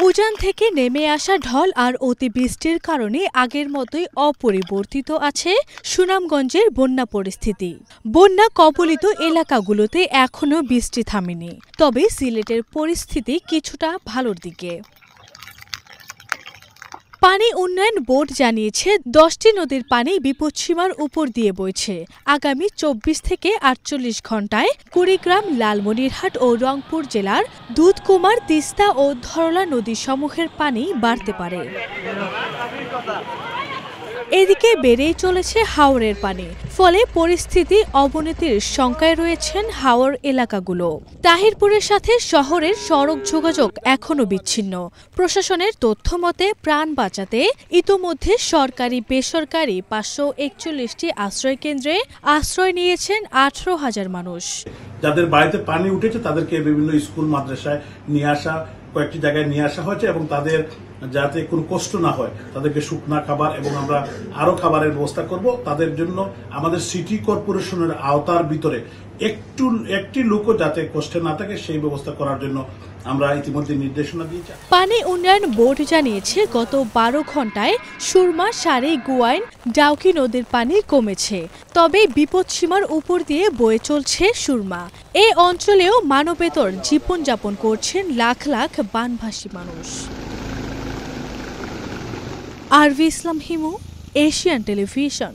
উজান থেকে নেমে আসা ঢল আর অতিবৃষ্টির কারণে আগের মতোই অপরিবর্তিত আছে সুনামগঞ্জের বন্যা পরিস্থিতি। বন্যা কবলিত এলাকাগুলোতে এখনও বৃষ্টি থামেনি, তবে সিলেটের পরিস্থিতি কিছুটা ভালোর দিকে। পানি উন্নয়ন বোর্ড জানিয়েছে 10টি নদীর পানি বিপদসীমার উপর দিয়ে বইছে। আগামী 24 থেকে 48 ঘণ্টায় কুড়িগ্রাম, লালমনিরহাট ও রংপুর জেলার দুধকুমার, তিস্তা ও ধরলা নদীসমূহের পানি বাড়তে পারে। এদিকে বেড়েই চলেছে হাওরের পানি, ফলে পরিস্থিতি অবনতির শঙ্কায় রয়েছেন হাওর এলাকাগুলো। তাহিরপুরের সাথে শহরের সড়ক যোগাযোগ এখনও বিচ্ছিন্ন। প্রশাসনের তথ্য মতে প্রাণ বাঁচাতে ইতোমধ্যে সরকারি বেসরকারি 541টি আশ্রয় কেন্দ্রে আশ্রয় নিয়েছেন 18,000 মানুষ। যাদের বাড়িতে পানি উঠেছে তাদেরকে বিভিন্ন স্কুল মাদ্রাসায় নিয়ে আসা, কয়েকটি জায়গায় নিয়ে আসা হয়েছে এবং তাদের যাতে কোনো কষ্ট না হয় তাদেরকে শুকনা খাবার এবং আমরা আরো খাবারের ব্যবস্থা করব। তাদের জন্য আমাদের সিটি কর্পোরেশনের আওতার ভিতরে একটি লোকও যাতে কষ্টে না থাকে সেই ব্যবস্থা করার জন্য আমরা ইতিমধ্যে নির্দেশনা দিয়েছি। পানি উন্নয়ন বোর্ড জানিয়েছে গত 12 ঘণ্টায় সুরমা, সারি, গুয়াইন, ডাউকি নদীর পানি কমেছে, তবে বিপদসীমার উপর দিয়ে বয়ে চলছে সুরমা। এই অঞ্চলেও মানবেতর জীবনযাপন করছেন লাখ লাখ বানভাসী মানুষ। আরভি ইসলাম হিমু, এশিয়ান টেলিভিশন।